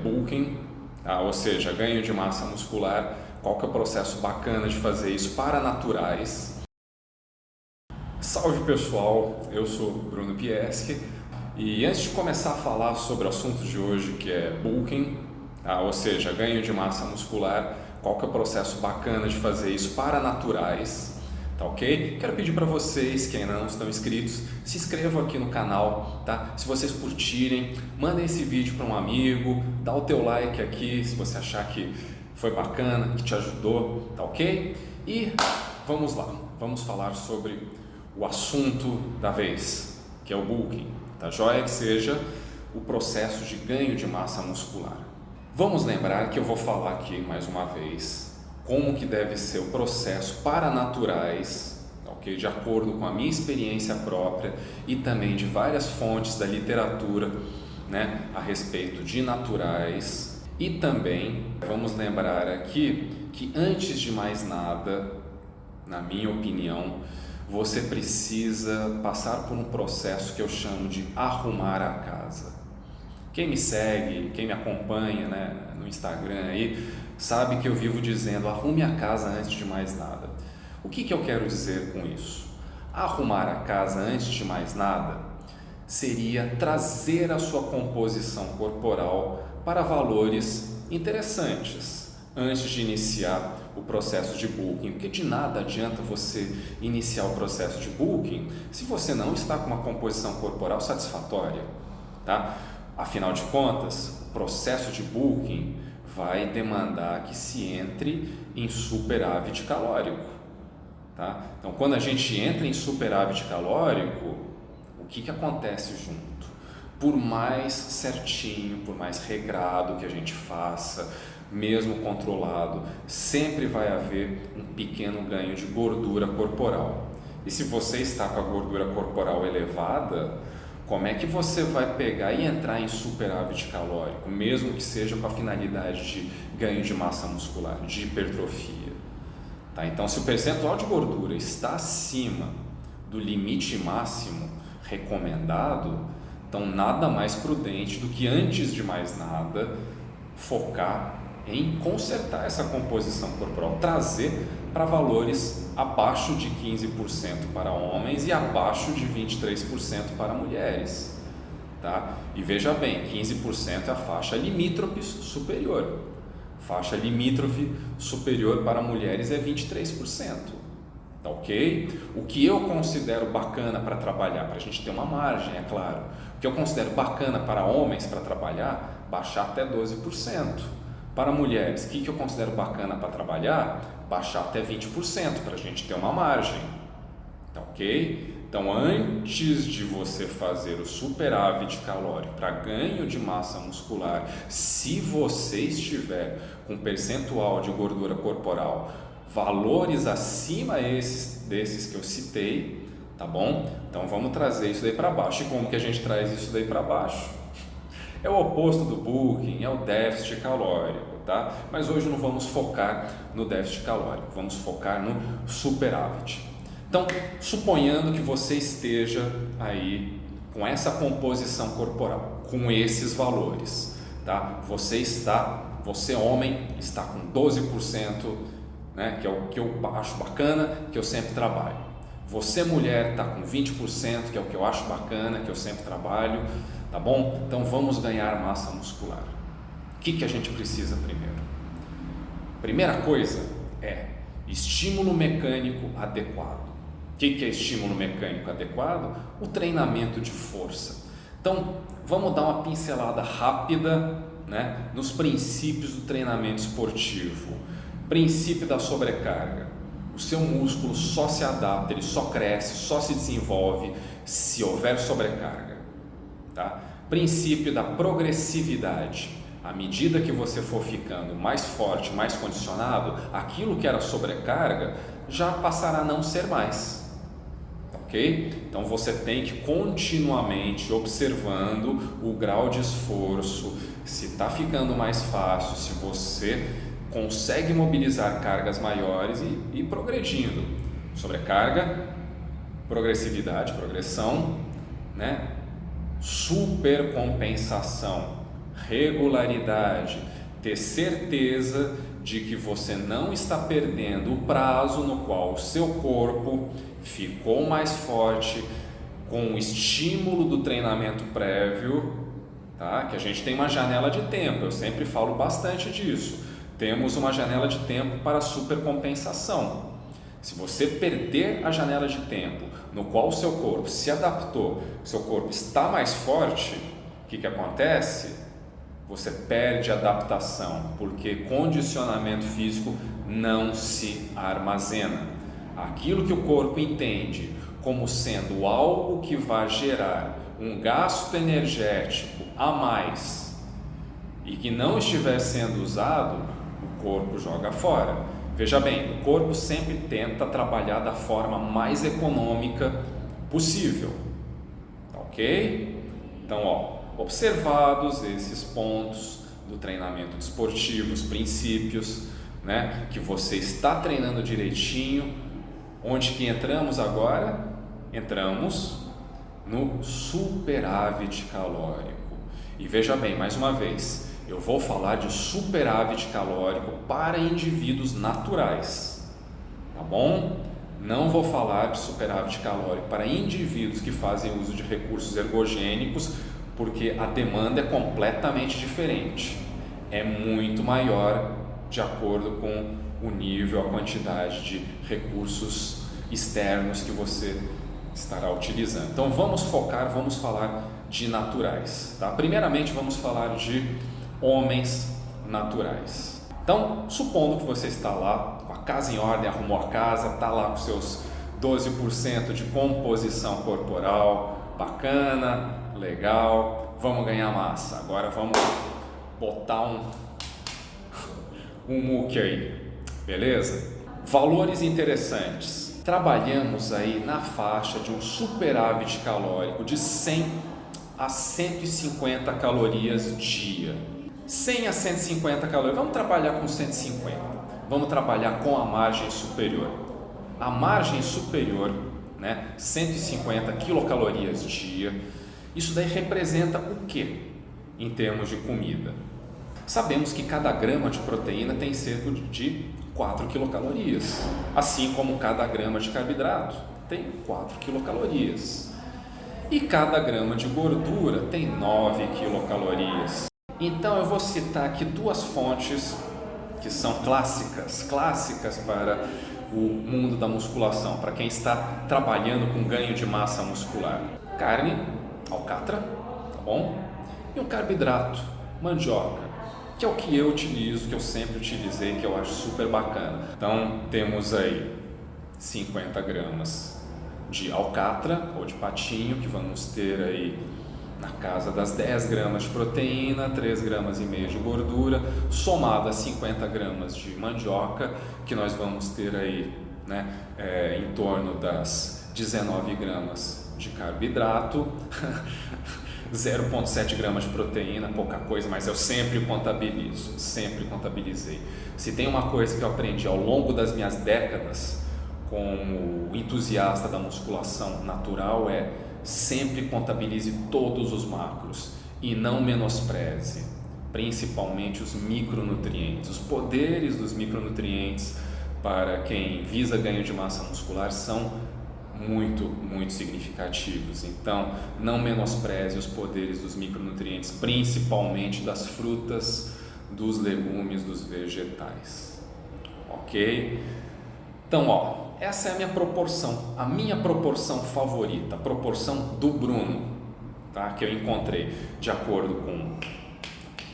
bulking, tá? Ou seja, ganho de massa muscular. Qual que é o processo bacana de fazer isso para naturais? Salve pessoal, eu sou Bruno Pieschi e antes de começar a falar sobre o assunto de hoje, que é bulking, tá? Ou seja, ganho de massa muscular, qual que é o processo bacana de fazer isso para naturais? Tá ok? Quero pedir para vocês que ainda não estão inscritos, se inscrevam aqui no canal, tá? Se vocês curtirem, mandem esse vídeo para um amigo, dá o teu like aqui se você achar que foi bacana, que te ajudou, tá ok? E vamos lá, vamos falar sobre o assunto da vez, que é o bulking, tá joia? Que seja o processo de ganho de massa muscular. Vamos lembrar que eu vou falar aqui mais uma vez como que deve ser o processo para naturais, ok? De acordo com a minha experiência própria e também de várias fontes da literatura, né, a respeito de naturais. E também vamos lembrar aqui que antes de mais nada, na minha opinião, você precisa passar por um processo que eu chamo de arrumar a casa. Quem me segue, quem me acompanha, né, no Instagram aí, sabe que eu vivo dizendo arrume a casa antes de mais nada. O que eu quero dizer com isso? Arrumar a casa antes de mais nada seria trazer a sua composição corporal para valores interessantes antes de iniciar o processo de bulking, porque de nada adianta você iniciar o processo de bulking se você não está com uma composição corporal satisfatória, tá? Afinal de contas, o processo de bulking vai demandar que se entre em superávit calórico, tá? Então, quando a gente entra em superávit calórico, o que acontece junto? Por mais certinho, por mais regrado que a gente faça, mesmo controlado, sempre vai haver um pequeno ganho de gordura corporal. E se você está com a gordura corporal elevada, como é que você vai pegar e entrar em superávit calórico, mesmo que seja com a finalidade de ganho de massa muscular, de hipertrofia? Tá? Então, se o percentual de gordura está acima do limite máximo recomendado, então nada mais prudente do que, antes de mais nada, focar em consertar essa composição corporal, trazer para valores abaixo de 15% para homens e abaixo de 23% para mulheres, tá? E veja bem, 15% é a faixa limítrofe superior. Faixa limítrofe superior para mulheres é 23%, tá ok? O que eu considero bacana para trabalhar, para a gente ter uma margem, é claro, o que eu considero bacana para homens para trabalhar, baixar até 12%. Para mulheres, o que eu considero bacana para trabalhar? Baixar até 20% para a gente ter uma margem, tá ok? Então, antes de você fazer o superávit calórico para ganho de massa muscular, se você estiver com percentual de gordura corporal, valores acima desses que eu citei, tá bom? Então, vamos trazer isso daí para baixo. E como que a gente traz isso daí para baixo? É o oposto do bulking, é o déficit calórico, tá? Mas hoje não vamos focar no déficit calórico, vamos focar no superávit. Então, suponhando que você esteja aí com essa composição corporal, com esses valores, tá? Você homem, está com 12%, né? Que é o que eu acho bacana, que eu sempre trabalho. Você mulher está com 20%, que é o que eu acho bacana, que eu sempre trabalho. Tá bom? Então vamos ganhar massa muscular. O que a gente precisa primeiro? Primeira coisa é estímulo mecânico adequado. O que é estímulo mecânico adequado? O treinamento de força. Então vamos dar uma pincelada rápida, né, nos princípios do treinamento esportivo. Princípio da sobrecarga. O seu músculo só se adapta, ele só cresce, só se desenvolve se houver sobrecarga. Tá? Princípio da progressividade. À medida que você for ficando mais forte, mais condicionado, aquilo que era sobrecarga já passará a não ser mais. Ok? Então você tem que continuamente observando o grau de esforço, se está ficando mais fácil, se você consegue mobilizar cargas maiores e progredindo. Sobrecarga, progressividade, progressão, né? Supercompensação, regularidade, ter certeza de que você não está perdendo o prazo no qual o seu corpo ficou mais forte com o estímulo do treinamento prévio, tá? Que a gente tem uma janela de tempo, eu sempre falo bastante disso. Temos uma janela de tempo para supercompensação. Se você perder a janela de tempo no qual o seu corpo se adaptou, seu corpo está mais forte, o que acontece? Você perde a adaptação, porque condicionamento físico não se armazena. Aquilo que o corpo entende como sendo algo que vai gerar um gasto energético a mais e que não estiver sendo usado, o corpo joga fora. Veja bem, o corpo sempre tenta trabalhar da forma mais econômica possível, tá ok? Então, observados esses pontos do treinamento desportivo, os princípios, né, que você está treinando direitinho, onde que entramos agora? Entramos no superávit calórico. E veja bem, mais uma vez, eu vou falar de superávit calórico para indivíduos naturais, tá bom? Não vou falar de superávit calórico para indivíduos que fazem uso de recursos ergogênicos, porque a demanda é completamente diferente, é muito maior de acordo com o nível, a quantidade de recursos externos que você estará utilizando. Então vamos focar, vamos falar de naturais, tá? Primeiramente vamos falar de homens naturais. Então, supondo que você está lá com a casa em ordem, arrumou a casa, está lá com seus 12% de composição corporal, bacana, legal, vamos ganhar massa. Agora vamos botar um muque aí, beleza? Valores interessantes. Trabalhamos aí na faixa de um superávit calórico de 100 a 150 calorias dia. 100 a 150 calorias. Vamos trabalhar com 150. Vamos trabalhar com a margem superior. A margem superior, né, 150 quilocalorias dia. Isso daí representa o que em termos de comida? Sabemos que cada grama de proteína tem cerca de 4 quilocalorias, assim como cada grama de carboidrato tem 4 quilocalorias. E cada grama de gordura tem 9 quilocalorias. Então eu vou citar aqui duas fontes que são clássicas para o mundo da musculação, para quem está trabalhando com ganho de massa muscular. Carne, alcatra, tá bom? E um carboidrato, mandioca, que é o que eu utilizo, que eu sempre utilizei, que eu acho super bacana. Então temos aí 50 gramas de alcatra ou de patinho, que vamos ter aí na casa das 10 gramas de proteína, 3 gramas e meio de gordura, somado a 50 gramas de mandioca, que nós vamos ter aí, né, em torno das 19 gramas de carboidrato, 0,7 gramas de proteína, pouca coisa, mas eu sempre contabilizo, sempre contabilizei. Se tem uma coisa que eu aprendi ao longo das minhas décadas como entusiasta da musculação natural é sempre contabilize todos os macros e não menospreze, principalmente os micronutrientes. Os poderes dos micronutrientes para quem visa ganho de massa muscular são muito significativos. Então, não menospreze os poderes dos micronutrientes, principalmente das frutas, dos legumes, dos vegetais. Ok? Então, essa é a minha proporção favorita, a proporção do Bruno, tá? Que eu encontrei de acordo com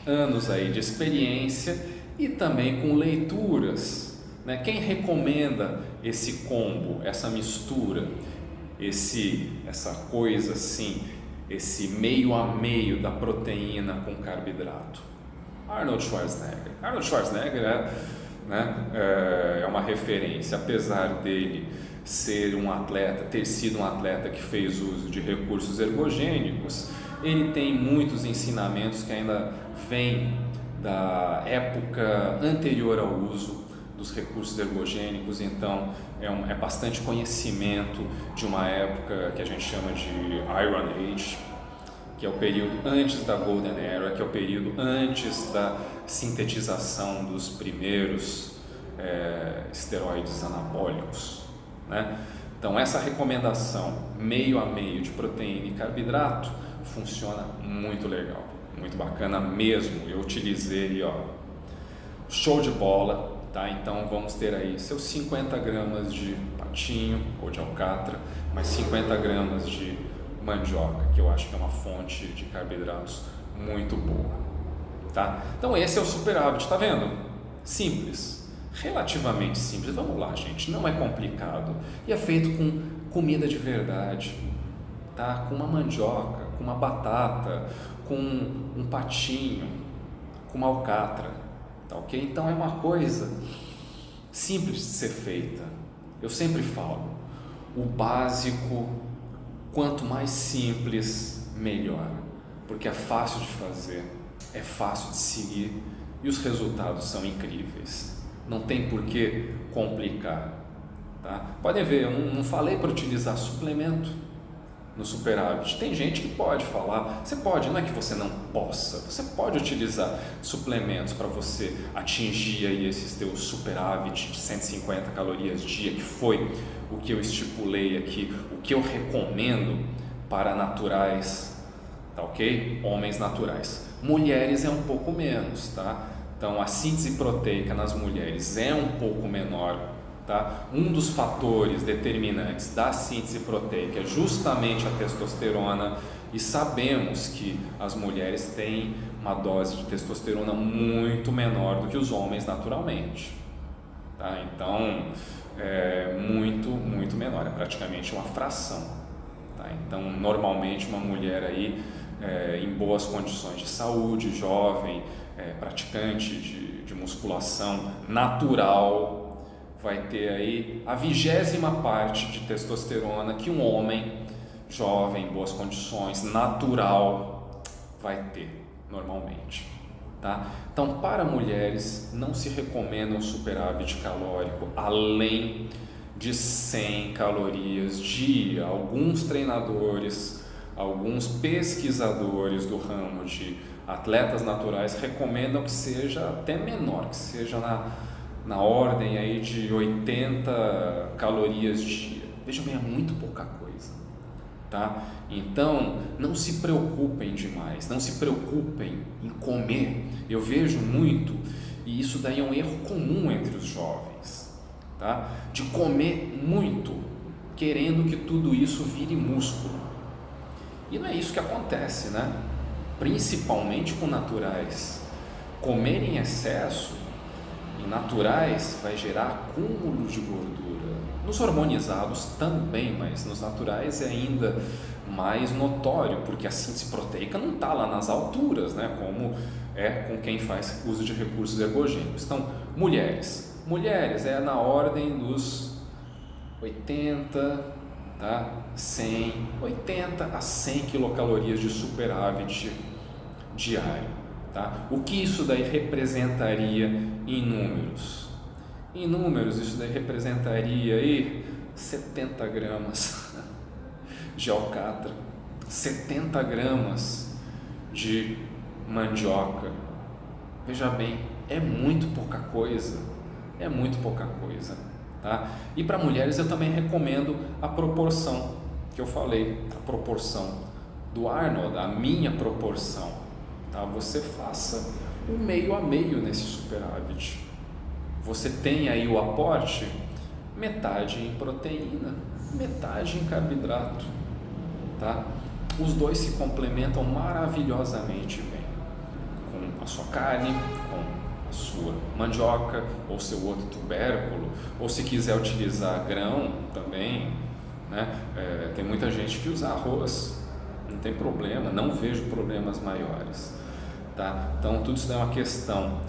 anos aí de experiência e também com leituras, né? Quem recomenda esse combo, essa mistura, essa coisa assim, esse meio a meio da proteína com carboidrato? Arnold Schwarzenegger. Arnold Schwarzenegger é uma referência, apesar dele ser um atleta, ter sido um atleta que fez uso de recursos ergogênicos, ele tem muitos ensinamentos que ainda vêm da época anterior ao uso dos recursos ergogênicos. Então é bastante conhecimento de uma época que a gente chama de Iron Age, que é o período antes da Golden Era, que é o período antes da sintetização dos primeiros esteroides anabólicos, né? Então essa recomendação meio a meio de proteína e carboidrato funciona muito legal, muito bacana mesmo. Eu utilizei, show de bola, tá? Então vamos ter aí seus 50 gramas de patinho ou de alcatra, mais 50 gramas de mandioca, que eu acho que é uma fonte de carboidratos muito boa, tá? Então esse é o superávit, tá vendo? Simples. Relativamente simples, vamos lá, gente, não é complicado e é feito com comida de verdade, tá? Com uma mandioca, com uma batata, com um patinho, com uma alcatra, tá ok? Então é uma coisa simples de ser feita. Eu sempre falo, o básico, quanto mais simples, melhor, porque é fácil de fazer, é fácil de seguir e os resultados são incríveis. Não tem por que complicar, tá? Podem ver, eu não falei para utilizar suplemento no superávit. Tem gente que pode falar, você pode, não é que você não possa, você pode utilizar suplementos para você atingir aí esses teus superávit de 150 calorias dia, que foi o que eu estipulei aqui, o que eu recomendo para naturais, tá ok? Homens naturais. Mulheres é um pouco menos, tá? Então, a síntese proteica nas mulheres é um pouco menor, tá? Um dos fatores determinantes da síntese proteica é justamente a testosterona e sabemos que as mulheres têm uma dose de testosterona muito menor do que os homens naturalmente, tá? Então, é muito menor, é praticamente uma fração, tá? Então, normalmente uma mulher aí em boas condições de saúde, jovem, praticante de musculação natural, vai ter aí a 20ª parte de testosterona que um homem jovem, em boas condições, natural, vai ter normalmente, tá? Então, para mulheres não se recomenda um superávit calórico além de 100 calorias dia. Alguns treinadores, alguns pesquisadores do ramo de atletas naturais recomendam que seja até menor, que seja na ordem aí de 80 calorias dia. Veja bem, é muito pouca coisa, tá? Então, não se preocupem demais, não se preocupem em comer. Eu vejo muito, e isso daí é um erro comum entre os jovens, tá? De comer muito, querendo que tudo isso vire músculo. E não é isso que acontece, né? Principalmente com naturais. Comer em excesso em naturais vai gerar acúmulo de gordura. Nos hormonizados também, mas nos naturais é ainda mais notório, porque a síntese proteica não está lá nas alturas, né? Como é com quem faz uso de recursos ergogênicos. Então, mulheres é na ordem dos 80, tá? 80 a 100 quilocalorias de superávit diário, tá? O que isso daí representaria em números? Em números, isso daí representaria aí 70 gramas de alcatra, 70 gramas de mandioca. Veja bem, é muito pouca coisa, tá? E para mulheres eu também recomendo a proporção que eu falei, a proporção do Arnold, a minha proporção, tá? Você faça um meio a meio nesse superávit. Você tem aí o aporte, metade em proteína, metade em carboidrato, tá? Os dois se complementam maravilhosamente bem, com a sua carne, com a sua mandioca ou seu outro tubérculo, ou se quiser utilizar grão também, né? Tem muita gente que usa arroz, não tem problema, não vejo problemas maiores, tá? Então tudo isso é uma questão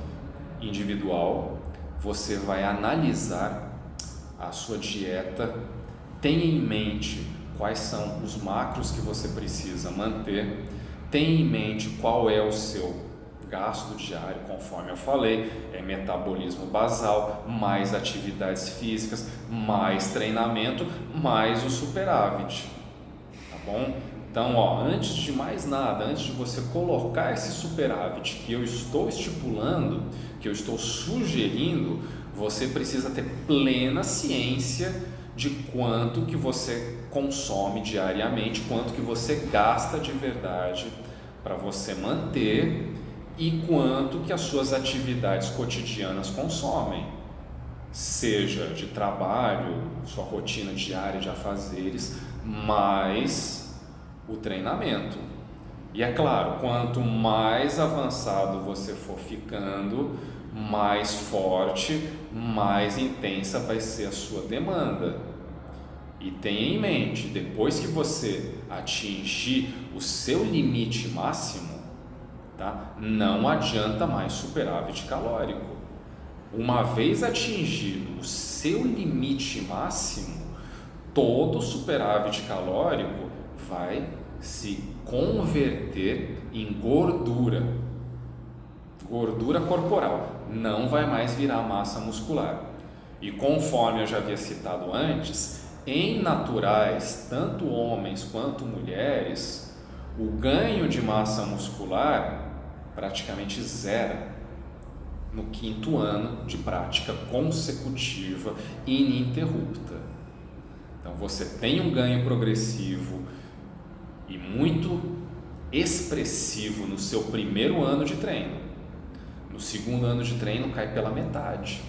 individual. Você vai analisar a sua dieta, tenha em mente quais são os macros que você precisa manter, tenha em mente qual é o seu gasto diário, conforme eu falei, é metabolismo basal, mais atividades físicas, mais treinamento, mais o superávit, tá bom? Então, antes de mais nada, antes de você colocar esse superávit que eu estou estipulando, que eu estou sugerindo, você precisa ter plena ciência de quanto que você consome diariamente, quanto que você gasta de verdade para você manter e quanto que as suas atividades cotidianas consomem, seja de trabalho, sua rotina diária de afazeres, mais o treinamento. E é claro, quanto mais avançado você for ficando, mais forte, mais intensa vai ser a sua demanda. E tenha em mente, depois que você atingir o seu limite máximo, tá? Não adianta mais superávit calórico. Uma vez atingido o seu limite máximo, todo superávit calórico vai se converter em gordura corporal, não vai mais virar massa muscular. E conforme eu já havia citado antes, em naturais, tanto homens quanto mulheres, o ganho de massa muscular praticamente zera no 5º ano de prática consecutiva ininterrupta. Então você tem um ganho progressivo e muito expressivo no seu primeiro ano de treino. No 2º ano de treino cai pela metade,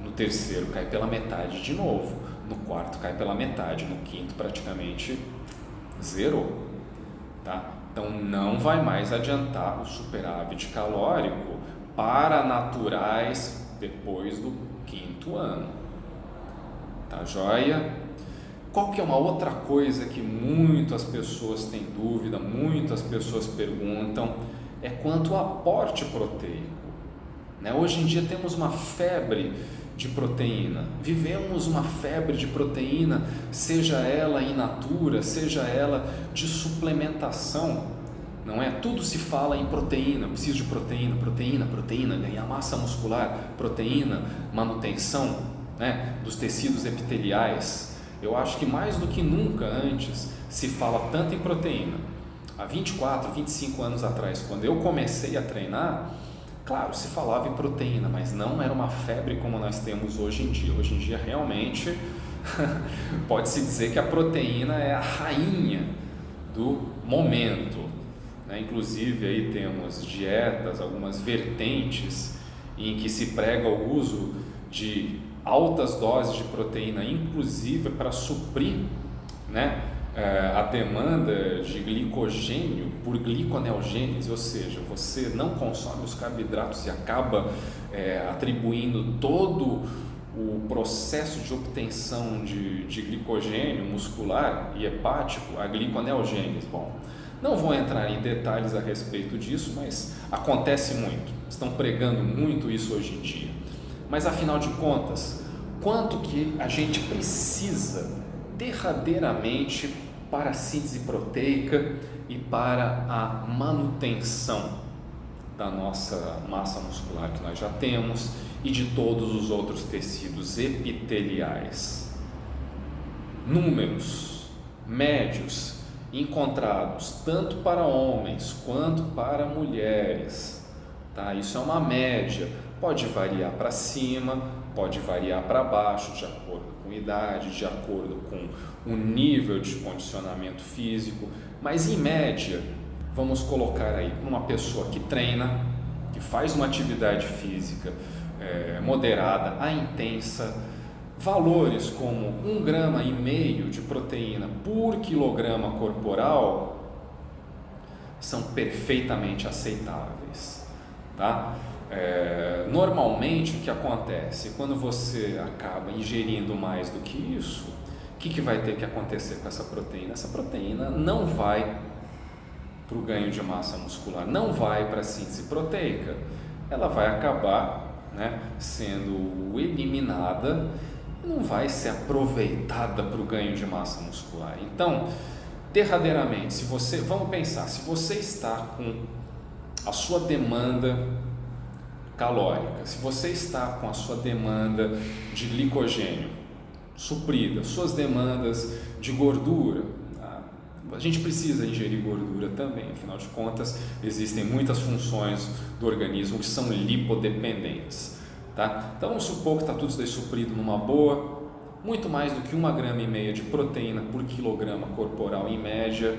no 3º cai pela metade de novo, no 4º cai pela metade, no 5º praticamente zerou, tá? Então não vai mais adiantar o superávit calórico para naturais depois do 5º ano, tá joia? Qual que é uma outra coisa que muitas pessoas têm dúvida, muitas pessoas perguntam, é quanto ao aporte proteico. Hoje em dia temos uma febre de proteína, vivemos uma febre de proteína, seja ela in natura, seja ela de suplementação, não é? Tudo se fala em proteína, eu preciso de proteína, ganhar massa muscular, proteína, manutenção, né, dos tecidos epiteliais. Eu acho que mais do que nunca antes se fala tanto em proteína. Há 24, 25 anos atrás, quando eu comecei a treinar, claro, se falava em proteína, mas não era uma febre como nós temos hoje em dia. Hoje em dia, realmente, pode-se dizer que a proteína é a rainha do momento. Inclusive, aí temos dietas, algumas vertentes em que se prega o uso de altas doses de proteína, inclusive para suprir, a demanda de glicogênio por gliconeogênese, ou seja, você não consome os carboidratos e acaba atribuindo todo o processo de obtenção de glicogênio muscular e hepático à gliconeogênese. Bom, não vou entrar em detalhes a respeito disso, mas acontece muito, estão pregando muito isso hoje em dia. Mas afinal de contas, quanto que a gente precisa derradeiramente para a síntese proteica e para a manutenção da nossa massa muscular que nós já temos e de todos os outros tecidos epiteliais? Números médios encontrados tanto para homens quanto para mulheres, tá? Isso é uma média, pode variar para cima, pode variar para baixo, de acordo com a idade, de acordo com o nível de condicionamento físico, mas em média, vamos colocar aí uma pessoa que treina, que faz uma atividade física moderada a intensa, valores como 1,5 grama de proteína por quilograma corporal são perfeitamente aceitáveis, tá? Normalmente o que acontece quando você acaba ingerindo mais do que isso, o que vai ter que acontecer com essa proteína? Essa proteína não vai para o ganho de massa muscular, não vai para a síntese proteica, ela vai acabar sendo eliminada e não vai ser aproveitada para o ganho de massa muscular. Então, derradeiramente, vamos pensar, se você está com a sua demanda calórica, se você está com a sua demanda de glicogênio suprida, suas demandas de gordura, A gente precisa ingerir gordura também, afinal de contas, existem muitas funções do organismo que são lipodependentes, tá? Então, vamos supor que está tudo isso daí suprido numa boa, muito mais do que 1,5 gramas de proteína por quilograma corporal em média,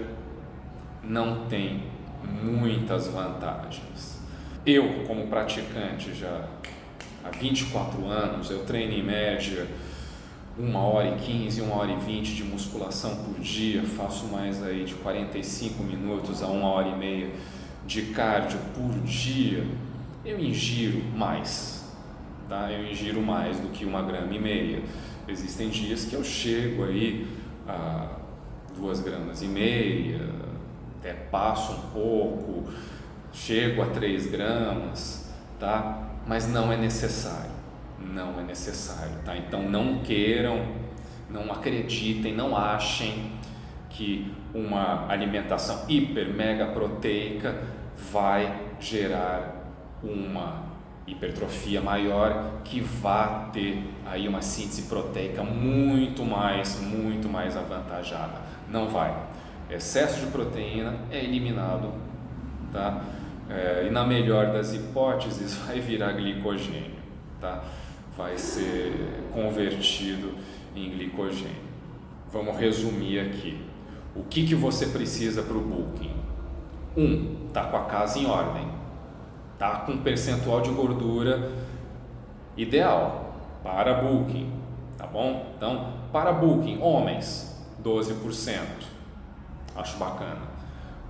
não tem muitas vantagens. Eu, como praticante já há 24 anos, eu treino em média 1h15, 1h20 de musculação por dia, faço mais aí de 45 minutos a 1h30 de cardio por dia. Eu ingiro mais, tá? Eu ingiro mais do que 1,5 gramas. Existem dias que eu chego aí a 2,5 gramas, até passo um pouco, chego a 3 gramas, tá? Mas não é necessário. Não é necessário, tá? Então não queiram, não acreditem, não achem que uma alimentação hiper mega proteica vai gerar uma hipertrofia maior, que vá ter aí uma síntese proteica muito mais avantajada. Não vai. Excesso de proteína é eliminado, tá? E na melhor das hipóteses vai virar glicogênio, tá? Vai ser convertido em glicogênio. Vamos resumir aqui. O que você precisa para o bulking? Tá com a casa em ordem, tá com um percentual de gordura ideal para bulking, tá bom? Então, para bulking, homens, 12%, acho bacana.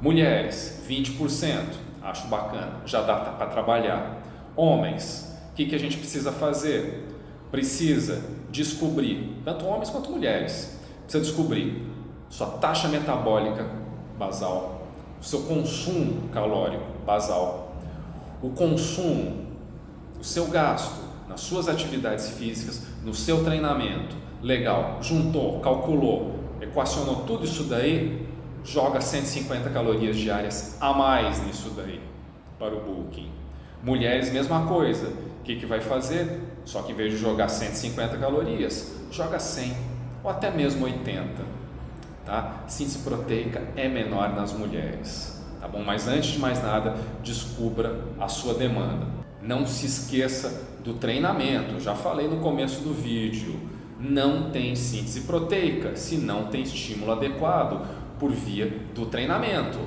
Mulheres, 20%, acho bacana, já dá para trabalhar. Homens, o que a gente precisa fazer? Precisa descobrir, tanto homens quanto mulheres, precisa descobrir sua taxa metabólica basal, o seu consumo calórico basal, o consumo, o seu gasto nas suas atividades físicas, no seu treinamento. Legal, juntou, calculou, equacionou tudo isso daí, joga 150 calorias diárias a mais nisso daí para o bulking. Mulheres, mesma coisa. O que vai fazer? Só que em vez de jogar 150 calorias, joga 100 ou até mesmo 80, tá? Síntese proteica é menor nas mulheres, tá bom? Mas antes de mais nada, descubra a sua demanda. Não se esqueça do treinamento. Já falei no começo do vídeo, não tem síntese proteica se não tem estímulo adequado por via do treinamento.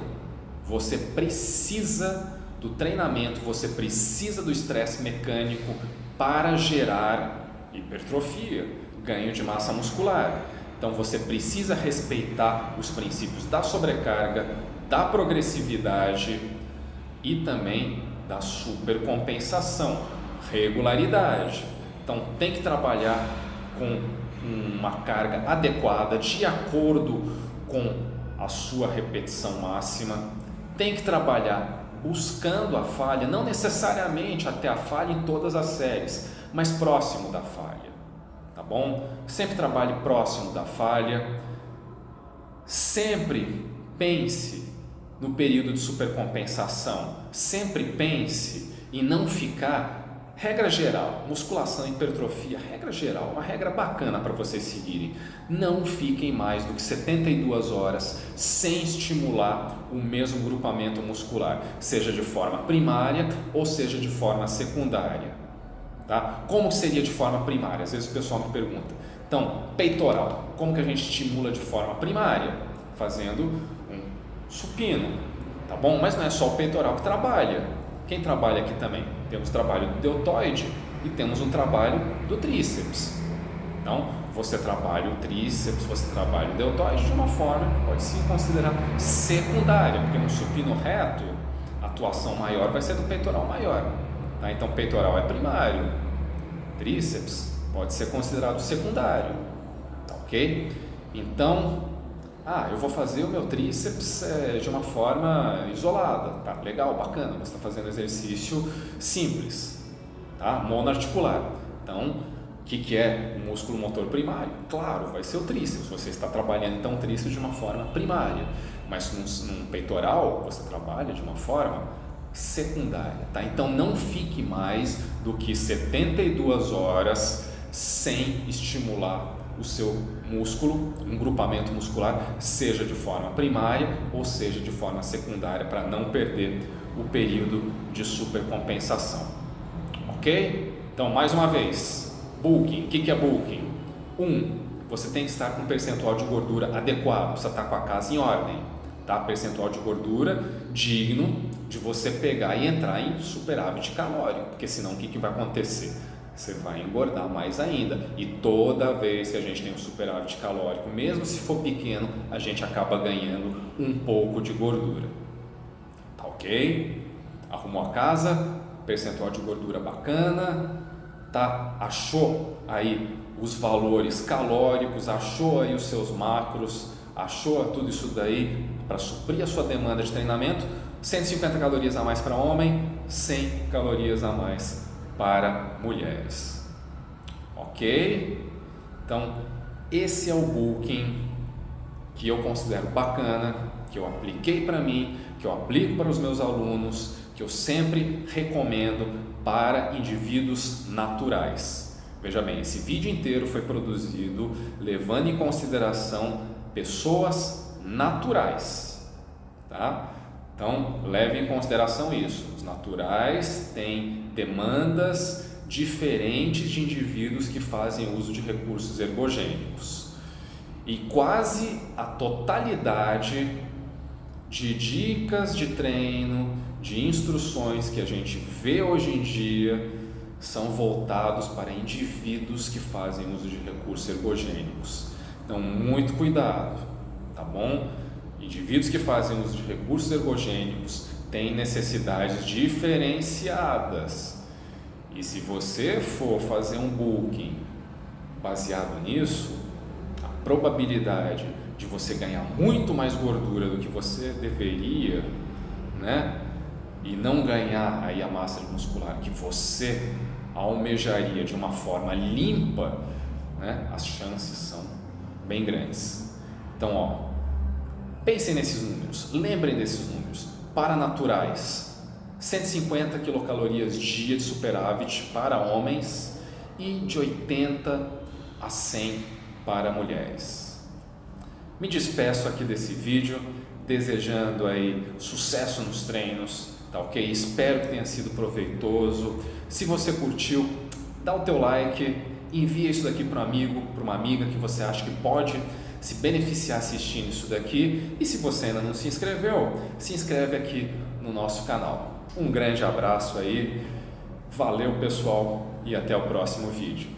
Você precisa do treinamento, você precisa do estresse mecânico para gerar hipertrofia, ganho de massa muscular. Então você precisa respeitar os princípios da sobrecarga, da progressividade e também da supercompensação, regularidade. Então tem que trabalhar com uma carga adequada, de acordo com a sua repetição máxima. Tem que trabalhar buscando a falha, não necessariamente até a falha em todas as séries, mas próximo da falha, tá bom? Sempre trabalhe próximo da falha, sempre pense no período de supercompensação, sempre pense em não ficar, regra geral, musculação, hipertrofia, regra geral, uma regra bacana para vocês seguirem, não fiquem mais do que 72 horas sem estimular o mesmo grupamento muscular, seja de forma primária ou seja de forma secundária, tá? Como seria de forma primária? Às vezes o pessoal me pergunta, então, peitoral, como que a gente estimula de forma primária? Fazendo um supino, tá bom? Mas não é só o peitoral que trabalha. Quem trabalha aqui também? Temos trabalho do deltoide e temos um trabalho do tríceps. Então, você trabalha o tríceps, você trabalha o deltoide de uma forma que pode se considerar secundária, porque no supino reto, a atuação maior vai ser do peitoral maior. Tá? Então, peitoral é primário, tríceps pode ser considerado secundário. Tá, ok? Então, eu vou fazer o meu tríceps de uma forma isolada, tá? Legal, bacana, você está fazendo exercício simples, tá? Monoarticular. Então, o que é o músculo motor primário? Claro, vai ser o tríceps, você está trabalhando então o tríceps de uma forma primária, mas num peitoral você trabalha de uma forma secundária, tá? Então, não fique mais do que 72 horas sem estimular o seu músculo, um grupamento muscular, seja de forma primária ou seja de forma secundária, para não perder o período de supercompensação. Ok? Então, mais uma vez, bulking. O que é bulking? Você tem que estar com um percentual de gordura adequado, precisa estar com a casa em ordem, tá? Percentual de gordura digno de você pegar e entrar em superávit calórico, porque senão o que vai acontecer? Você vai engordar mais ainda, e toda vez que a gente tem um superávit calórico, mesmo se for pequeno, a gente acaba ganhando um pouco de gordura. Tá ok? Arrumou a casa, percentual de gordura bacana, tá? Achou aí os valores calóricos, achou aí os seus macros, achou tudo isso daí para suprir a sua demanda de treinamento. 150 calorias a mais para homem, 100 calorias a mais para mulheres. Ok? Então, esse é o bulking que eu considero bacana, que eu apliquei para mim, que eu aplico para os meus alunos, que eu sempre recomendo para indivíduos naturais. Veja bem, esse vídeo inteiro foi produzido levando em consideração pessoas naturais, tá? Então, leve em consideração isso. Os naturais têm demandas diferentes de indivíduos que fazem uso de recursos ergogênicos. E quase a totalidade de dicas de treino, de instruções que a gente vê hoje em dia são voltados para indivíduos que fazem uso de recursos ergogênicos. Então, muito cuidado, tá bom? Indivíduos que fazem uso de recursos ergogênicos têm necessidades diferenciadas. E se você for fazer um bulking baseado nisso, a probabilidade de você ganhar muito mais gordura do que você deveria, né? E não ganhar aí a massa muscular que você almejaria de uma forma limpa, né? As chances são bem grandes. Então, pensem nesses números, lembrem desses números. Para naturais, 150 quilocalorias dia de superávit para homens e de 80 a 100 para mulheres. Me despeço aqui desse vídeo, desejando aí sucesso nos treinos, tá ok? Espero que tenha sido proveitoso. Se você curtiu, dá o teu like, envia isso daqui para um amigo, para uma amiga que você acha que pode se beneficiar assistindo isso daqui. E se você ainda não se inscreveu, se inscreve aqui no nosso canal. Um grande abraço aí, valeu pessoal e até o próximo vídeo.